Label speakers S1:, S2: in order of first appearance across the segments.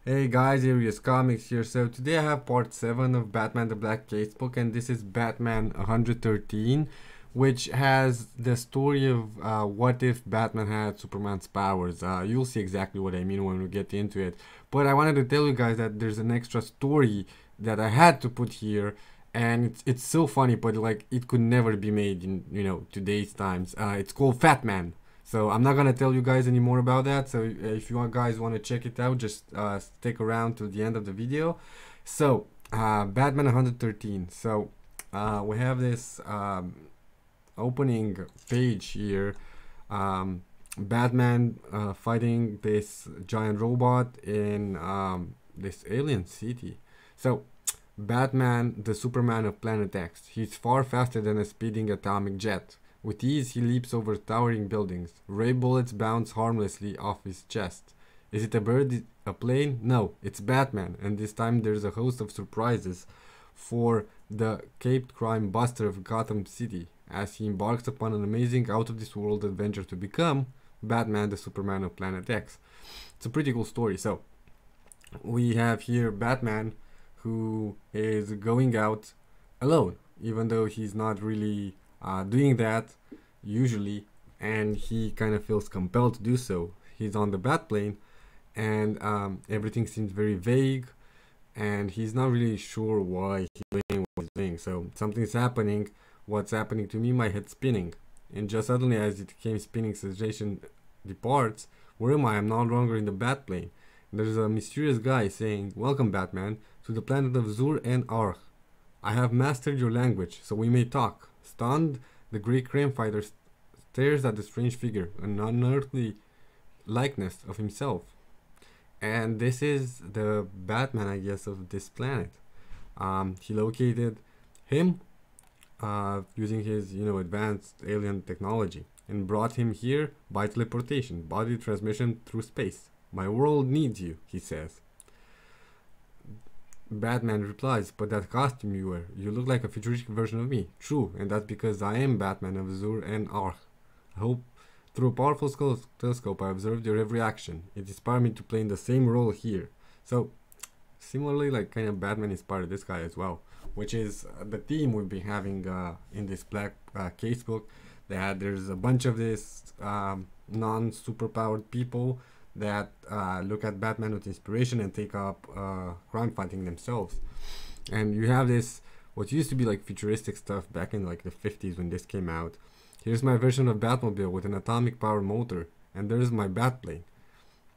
S1: Hey guys, Arius Comics here. So today I have part 7 of Batman the Black Casebook, and this is Batman 113, which has the story of what if Batman had Superman's powers. You'll see exactly what I mean when we get into it. But I wanted to tell you guys that there's an extra story that I had to put here, and it's so funny, but like it could never be made in today's times. It's called Fatman. So I'm not gonna tell you guys any more about that. So if you guys want to check it out, just stick around to the end of the video. So Batman 113. So we have this opening page here. Batman fighting this giant robot in this alien city. So Batman, the Superman of Planet X. He's far faster than a speeding atomic jet. With ease, he leaps over towering buildings. Ray bullets bounce harmlessly off his chest. Is it a bird? A plane? No, it's Batman, and this time there's a host of surprises for the caped crime buster of Gotham City as he embarks upon an amazing out-of-this-world adventure to become Batman, the Superman of Planet X. It's a pretty cool story. So, we have here Batman who is going out alone, even though he's not really doing that usually, and he kind of feels compelled to do so. He's on the Batplane, and everything seems very vague, and he's not really sure why he's doing what he's doing. So something's happening. What's happening to me? My head's spinning, and just suddenly, as it came spinning, sensation departs. Where am I? I'm no longer in the Batplane. There's a mysterious guy saying, "Welcome, Batman, to the planet of zur-en-arhh. I have mastered your language, so we may talk." Stunned, the great crime fighter stares at the strange figure, an unearthly likeness of himself. And this is the Batman, I guess, of this planet. He located him using his, advanced alien technology and brought him here by teleportation, body transmission through space. "My world needs you," he says. Batman replies, "But that costume you wear, you look like a futuristic version of me." "True, and that's because I am Batman of zur-en-arhh. I hope through a powerful telescope I observed your every action. It inspired me to play in the same role here." So, similarly, like kind of Batman inspired this guy as well, which is the theme we've been having in this Black Casebook. There's a bunch of this non-superpowered people that look at Batman with inspiration and take up crime fighting themselves. And you have this, what used to be like futuristic stuff back in like the 50s when this came out. Here's my version of Batmobile with an atomic power motor, and there's my Batplane.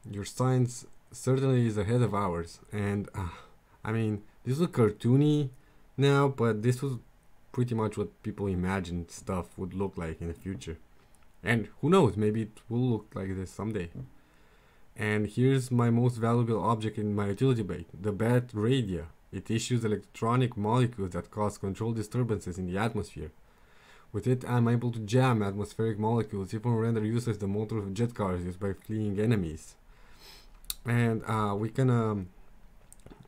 S1: Your science certainly is ahead of ours. And I mean, this was cartoony now, but this was pretty much what people imagined stuff would look like in the future. And who knows, maybe it will look like this someday. And here's my most valuable object in my utility belt, the Bat Radio. It issues electronic molecules that cause controlled disturbances in the atmosphere. With it, I'm able to jam atmospheric molecules, even render useless the motor of jet cars used by fleeing enemies. And we can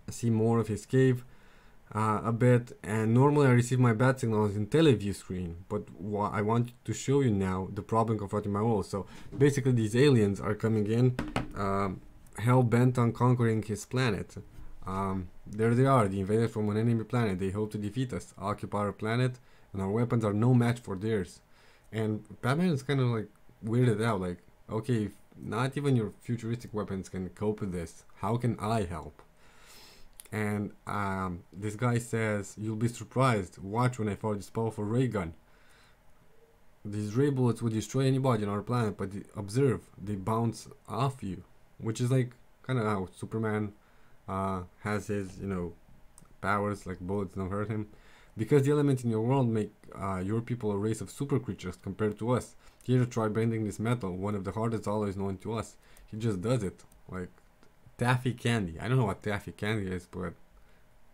S1: see more of his cave a bit. And normally I receive my bat signals in teleview screen, but I want to show you now the problem confronting my world. So basically these aliens are coming in, hell bent on conquering his planet. There they are, the invaders from an enemy planet. They hope to defeat us, occupy our planet, and our weapons are no match for theirs. And Batman is kind of like weirded out, like, okay, if not even your futuristic weapons can cope with this, how can I help? And this guy says, "You'll be surprised. Watch when I fire this powerful ray gun. These ray bullets would destroy anybody on our planet, but observe, they bounce off you." Which is like kind of how Superman has his, powers, like bullets don't hurt him. "Because the elements in your world make your people a race of super creatures compared to us. Here, try bending this metal, one of the hardest alloys known to us." He just does it, like taffy candy. I don't know what taffy candy is, but I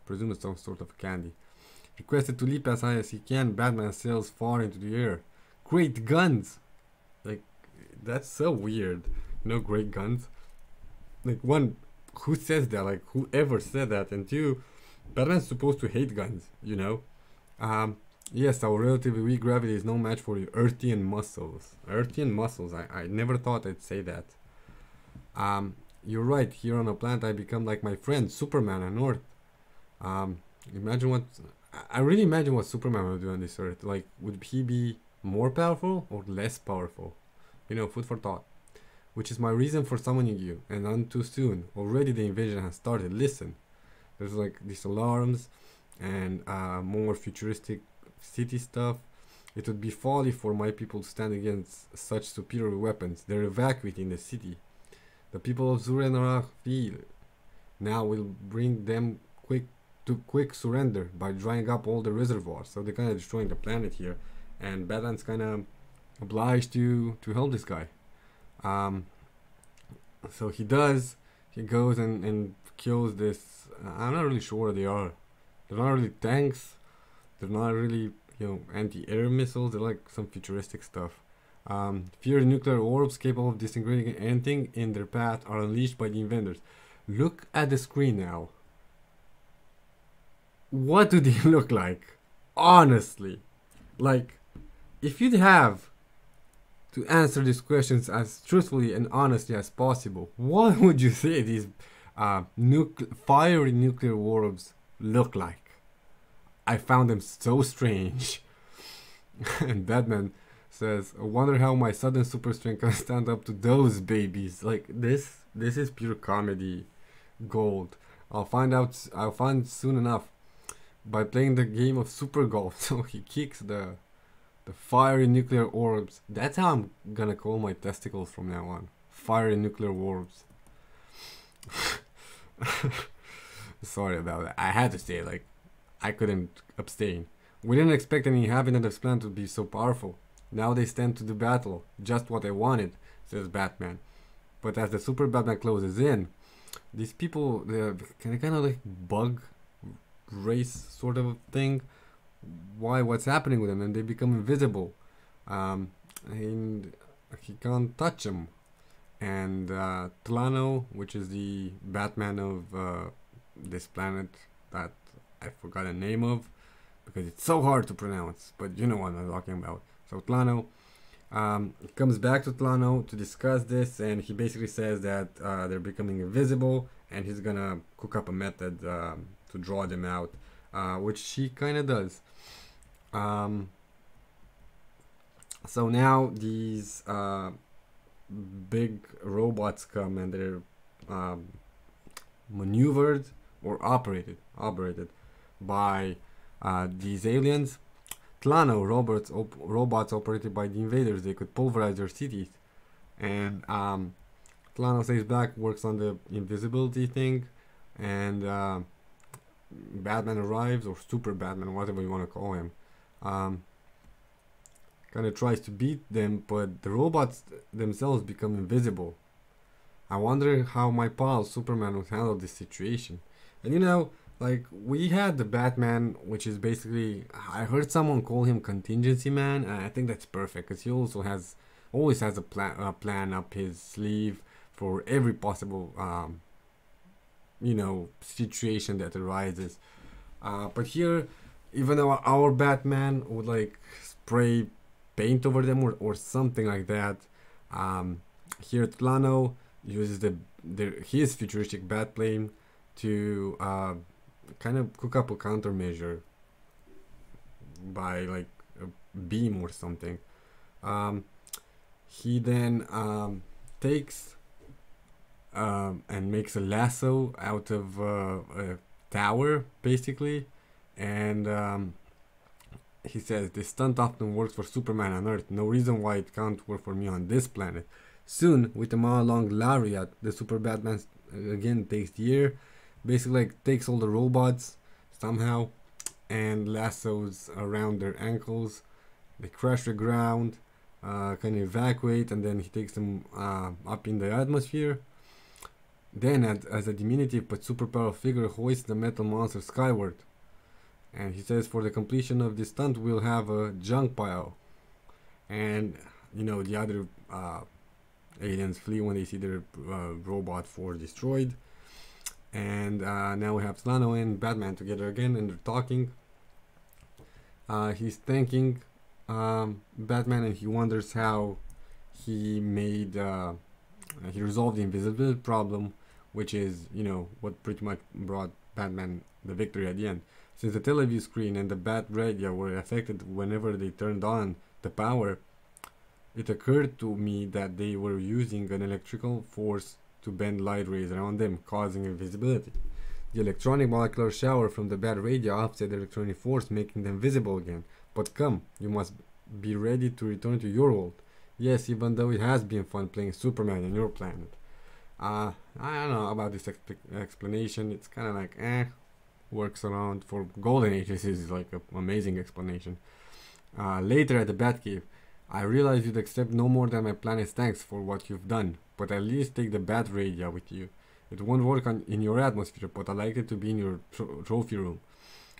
S1: presume it's some sort of candy. Requested to leap as high as he can, Batman sails far into the air. Great guns! Like, that's so weird. Great guns. Like, one, who says that? Like, whoever said that? And two, Batman's supposed to hate guns, Yes, our relatively weak gravity is no match for your Earthian muscles. Earthian muscles, I never thought I'd say that. you're right. Here on the planet, I become like my friend Superman on Earth. Imagine what I really imagine what Superman would do on this Earth. Like, would he be more powerful or less powerful? You know, food for thought. Which is my reason for summoning you, and none too soon. Already the invasion has started. Listen, there's like these alarms and more futuristic city stuff. It would be folly for my people to stand against such superior weapons. They're evacuating the city. The people of zur-en-arhh feel now will bring them quick surrender by drying up all the reservoirs. So they're kind of destroying the planet here, and Batman's kind of obliged to help this guy. So he does. He goes and kills this. I'm not really sure what they are. They're not really tanks. They're not really, you know, anti-air missiles. They're like some futuristic stuff. Fiery nuclear orbs capable of disintegrating anything in their path are unleashed by the invaders. Look at the screen now. What do they look like? Honestly, like, if you'd have to answer these questions as truthfully and honestly as possible, what would you say these fiery nuclear orbs look like? I found them so strange. And Batman says, I wonder how my sudden super strength can stand up to those babies. Like, this is pure comedy gold. I'll find soon enough by playing the game of super golf. So he kicks the fiery nuclear orbs. That's how I'm gonna call my testicles from now on. Fiery nuclear orbs. Sorry about that. I had to say it, like, I couldn't abstain. We didn't expect any inhabitant of this planet to be so powerful. Now they stand to do battle. Just what I wanted, says Batman. But as the super Batman closes in, these people, they're kind of like bug race sort of thing. What's happening with them? And they become invisible. And he can't touch them. And Tlano, which is the Batman of this planet that I forgot the name of because it's so hard to pronounce, but you know what I'm talking about. So Tlano comes back to Tlano to discuss this, and he basically says that they're becoming invisible, and he's gonna cook up a method to draw them out, which he kind of does. So now these big robots come, and they're maneuvered or operated by these aliens. Tlano robots operated by the invaders. They could pulverize their cities, and Tlano says Black works on the invisibility thing, and Batman arrives, or Super Batman, whatever you want to call him. Kind of tries to beat them, but the robots themselves become invisible. I wonder how my pal Superman would handle this situation. And you know, like, we had the Batman, which is basically, I heard someone call him Contingency Man, and I think that's perfect because he also always has a plan up his sleeve for every possible you know, situation that arises. But here, even though our Batman would like spray paint over them or something like that, here Tlano uses his futuristic bat plane to kind of cook up a countermeasure by like a beam or something. He then takes and makes a lasso out of a tower, basically, and he says, this stunt often works for Superman on Earth. No reason why it can't work for me on this planet. Soon, with a mile-long lariat, the Super Batman again takes the air, basically like takes all the robots somehow and lassos around their ankles. They crash the ground, kind of evacuate, and then he takes them up in the atmosphere. Then, as a diminutive but superpower figure, hoists the metal monster skyward. And he says, for the completion of this stunt, we'll have a junk pile. And, you know, the other aliens flee when they see their robot force destroyed. And now we have Tlano and Batman together again, and they're talking. He's thanking Batman, and he wonders how he made he resolved the invisibility problem, which is, you know, what pretty much brought Batman the victory at the end. Since the television screen and the bat radio were affected whenever they turned on the power, it occurred to me that they were using an electrical force to bend light rays around them, causing invisibility. The electronic molecular shower from the bat radio offset the electronic force, making them visible again. But come, you must be ready to return to your world. Yes, even though it has been fun playing Superman on your planet. I don't know about this explanation. It's kind of like, works around. For Golden Age, this is like an amazing explanation. Later at the Batcave, I realized you'd accept no more than my planet's thanks for what you've done, but at least take the bat radio with you. It won't work in your atmosphere, but I like it to be in your trophy room.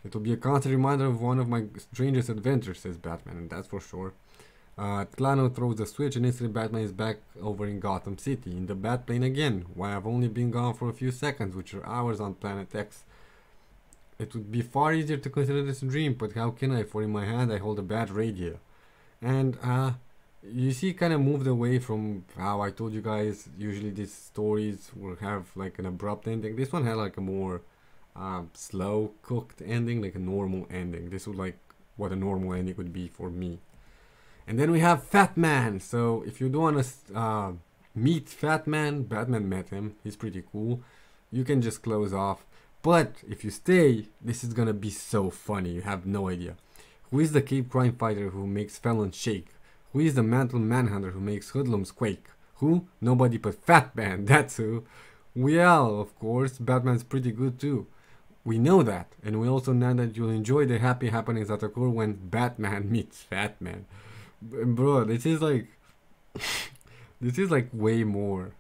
S1: It will be a constant reminder of one of my strangest adventures, says Batman, and that's for sure. Tlano throws the switch and instantly Batman is back over in Gotham City, in the Batplane again. Why, I've only been gone for a few seconds, which are hours on Planet X. It would be far easier to consider this a dream, but how can I, for in my hand I hold a bat radio. And you see, kind of moved away from how I told you guys usually these stories will have like an abrupt ending. This one had like a more slow cooked ending, like a normal ending. This was like what a normal ending would be for me. And then we have Fatman. So if you don't want to meet Fatman, Batman met him. He's pretty cool. You can just close off. But if you stay, this is gonna be so funny. You have no idea. Who is the Cape crime fighter who makes felons shake? Who is the mantle manhunter who makes hoodlums quake? Who? Nobody but Fatman, that's who. Well, of course, Batman's pretty good too. We know that, and we also know that you'll enjoy the happy happenings that occur when Batman meets Fatman. Bro, this is like... this is like way more.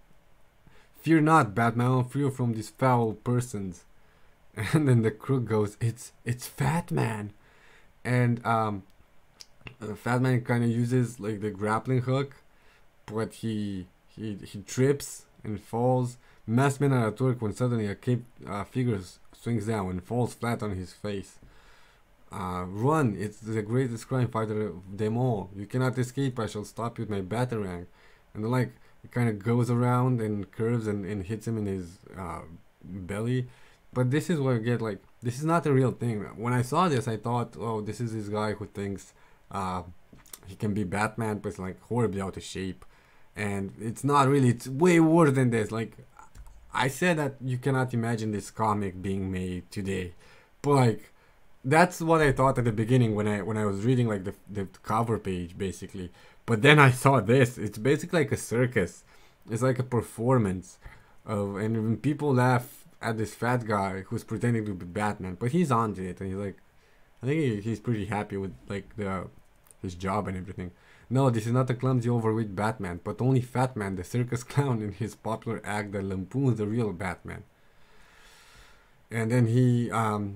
S1: Fear not, Batman, I'll free you from these foul persons. And then the crook goes, it's Fatman. And Fatman kind of uses like the grappling hook, but he trips and falls. Masked men are at work when suddenly a cape figure swings down and falls flat on his face. Run! It's the greatest crime fighter of them all. You cannot escape. I shall stop you with my batarang. And then, like, it kind of goes around and curves and hits him in his belly. But this is what I get, like, this is not a real thing. When I saw this, I thought, oh, this is this guy who thinks he can be Batman, but it's like horribly out of shape. And it's not really, it's way worse than this. Like, I said that you cannot imagine this comic being made today. But, like, that's what I thought at the beginning when I was reading, like, the cover page, basically. But then I saw this. It's basically like a circus. It's like a performance. And when people laugh at this fat guy who's pretending to be Batman, but he's onto it, and he's like, I think he's pretty happy with like his job and everything. No, this is not a clumsy overweight Batman, but only Fatman, the circus clown, in his popular act that lampoons the real Batman. And then he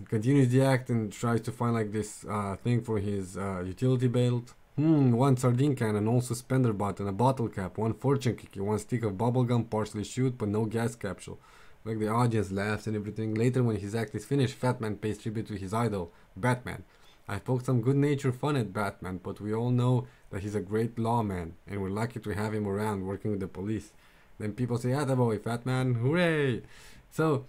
S1: continues the act and tries to find like this thing for his utility belt. One sardine can, an old suspender button, a bottle cap, one fortune cookie, one stick of bubblegum, partially chewed but no gas capsule. Like, the audience laughs and everything. Later, when his act is finished, Fatman pays tribute to his idol, Batman. I poked some good-natured fun at Batman, but we all know that he's a great lawman, and we're lucky to have him around working with the police. Then people say, attaboy, Fatman, hooray! So,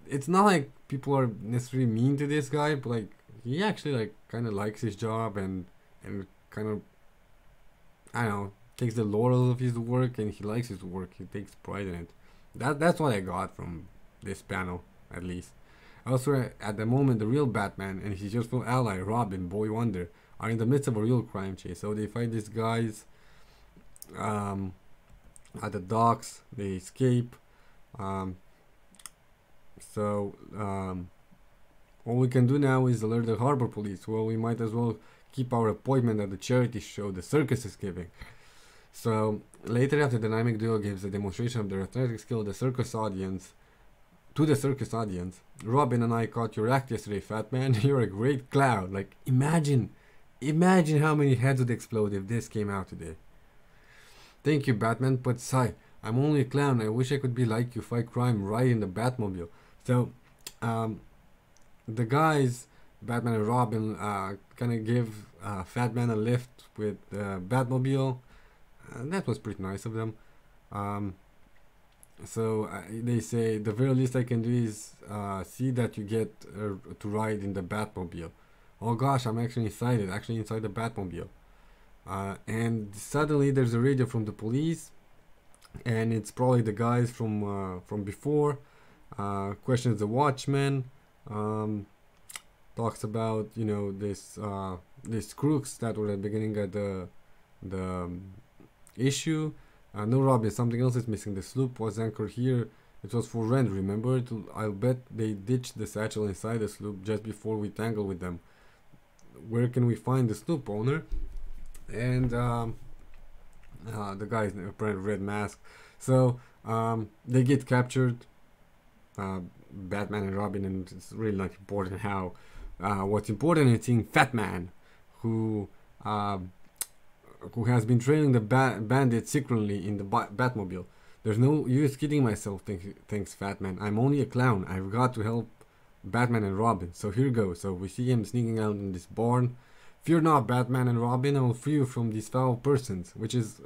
S1: it's not like people are necessarily mean to this guy, but like, he actually like kind of likes his job and kind of, I don't know, takes the laurels of his work, and he likes his work. He takes pride in it. That's what I got from this panel, at least. Also, at the moment, the real Batman and his useful ally, Robin, Boy Wonder, are in the midst of a real crime chase. So they fight these guys at the docks. They escape. All we can do now is alert the harbor police. Well, we might as well keep our appointment at the charity show the circus is giving. So later, after the dynamic duo gives a demonstration of their athletic skill to the circus audience, Robin and I caught your act yesterday, Fatman. You're a great clown. Like, imagine how many heads would explode if this came out today. Thank you, Batman, but sigh, I'm only a clown. I wish I could be like you, fight crime right in the Batmobile. So, the guys, Batman and Robin, kind of give Fatman a lift with the Batmobile. That was pretty nice of them. Um, so they say the very least I can do is see that you get to ride in the Batmobile. Oh gosh, I'm actually excited, actually inside the Batmobile. And suddenly there's a radio from the police, and it's probably the guys from before. Questions the watchman. Talks about these crooks that were at the beginning of the issue. No, Robin, something else is missing. The sloop was anchored here. It was for rent, remember? I'll bet they ditched the satchel inside the sloop just before we tangle with them. Where can we find the sloop owner? And the guy in a red mask. So they get captured, Batman and Robin, and it's really not important how. What's important is seeing Fatman, who has been training the bandits secretly in the Batmobile. There's no use kidding myself, thanks Fatman. I'm only a clown. I've got to help Batman and Robin. So here goes. So we see him sneaking out in this barn. Fear not, Batman and Robin, I will free you from these foul persons. Which is,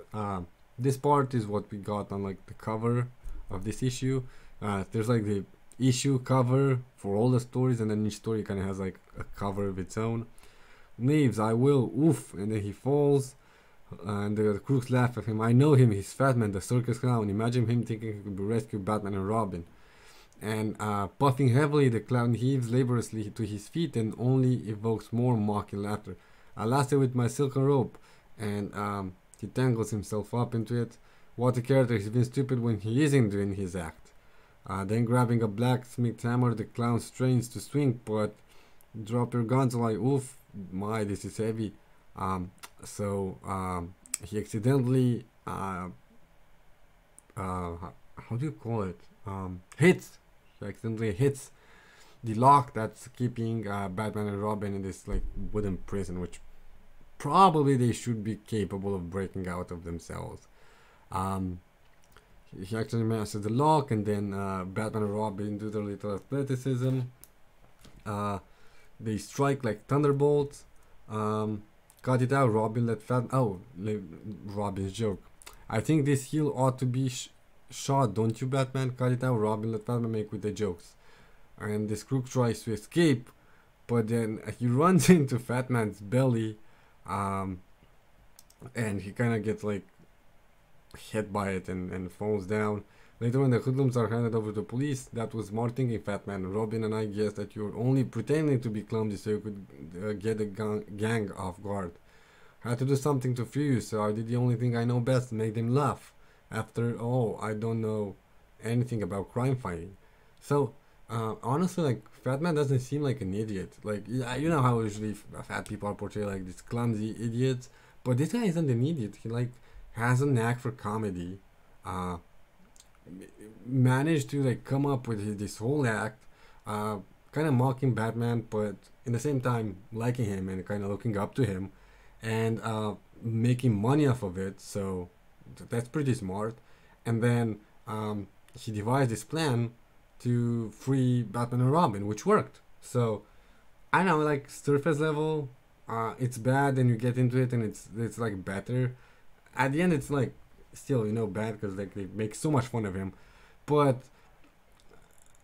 S1: this part is what we got on like the cover of this issue. There's like the issue cover for all the stories, and then each story kind of has like a cover of its own. Leaves, I will, oof, and then he falls. And the crooks laugh at him. I know him, he's Fatman, the circus clown. Imagine him thinking he could rescue Batman and Robin. And puffing heavily, the clown heaves laboriously to his feet and only evokes more mocking laughter. I lasted with my silken rope, and he tangles himself up into it. What a character, he's been stupid when he isn't doing his act. Then grabbing a blacksmith hammer, the clown strains to swing, but drop your guns like, oof, my, this is heavy. So he accidentally, how do you call it? Hits. He accidentally hits the lock that's keeping Batman and Robin in this like wooden prison, which probably they should be capable of breaking out of themselves. He actually masters the lock, and then Batman and Robin do their little athleticism. They strike like thunderbolts. Cut it out, Robin. Robin's joke. I think this heel ought to be shot, don't you, Batman? Cut it out, Robin. Let Fatman make with the jokes. And this crook tries to escape, but then he runs into Fatman's belly, and he kind of gets like hit by it and falls down. Later, when the hoodlums are handed over to police, that was more thinking, Fatman. Robin and I guessed that you were only pretending to be clumsy so you could get the gang off guard. I had to do something to free you, so I did the only thing I know best, make them laugh. After all, I don't know anything about crime fighting. So, honestly, like, Fatman doesn't seem like an idiot. Like, you know how usually fat people are portrayed like these clumsy idiots, but this guy isn't an idiot. He, like, has a knack for comedy. Managed to, like, come up with this whole act, kind of mocking Batman, but in the same time liking him and kind of looking up to him, and making money off of it. So that's pretty smart. And then he devised this plan to free Batman and Robin, which worked. So I know, like, surface level, it's bad, and you get into it, and it's like better. At the end, it's like still, you know, bad because like they make so much fun of him, but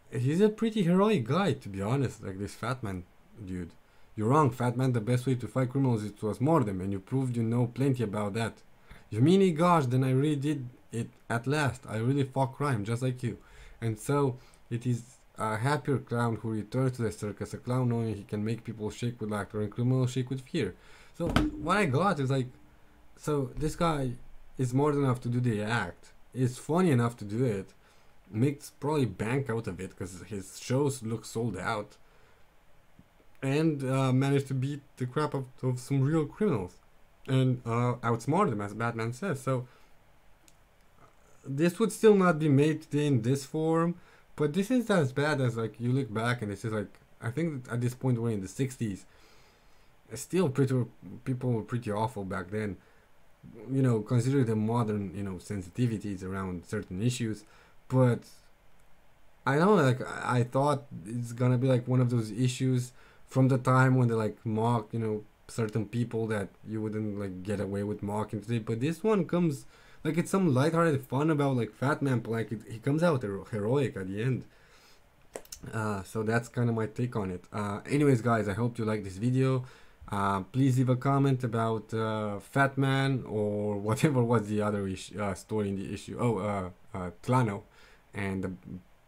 S1: he's a pretty heroic guy, to be honest. Like, this Fatman dude. You're wrong, Fatman. The best way to fight criminals is to outsmart them, and you proved you know plenty about that. You mean it? Gosh, then I really did it at last. I really fought crime, just like you. And so it is a happier clown who returns to the circus, a clown knowing he can make people shake with laughter and criminals shake with fear. So what I got is like, so this guy is more than enough to do the act. Is funny enough to do it. Makes probably bank out of it because his shows look sold out. And managed to beat the crap out of some real criminals. And outsmart them, as Batman says. So this would still not be made today in this form. But this is as bad as, like, you look back and this is like, I think at this point we're in the 60s. Still people were pretty awful back then. You know, consider the modern, you know, sensitivities around certain issues. But I know, like, I thought it's gonna be like one of those issues from the time when they like mock, you know, certain people that you wouldn't like get away with mocking today. But this one comes like it's some lighthearted fun about like Fatman, but like he comes out heroic at the end. So that's kind of my take on it. Anyways, guys, I hope you like this video. Please leave a comment about Fatman or whatever was the other story in the issue. Oh, Tlano and the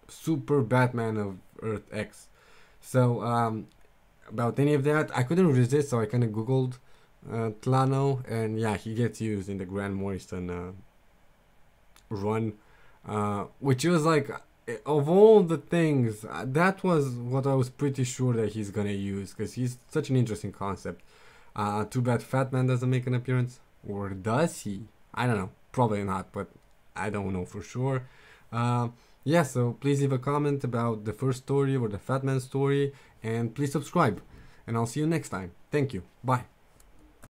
S1: super Batman of Earth X. So about any of that, I couldn't resist, so I kind of googled Tlano, and yeah, he gets used in the Grant Morrison run, which was like, of all the things, that was what I was pretty sure that he's gonna use, because he's such an interesting concept. Too bad Fatman doesn't make an appearance, or does he? I don't know, probably not, but I don't know for sure. Yeah, so please leave a comment about the first story or the Fatman story, and please subscribe, and I'll see you next time. Thank you, bye.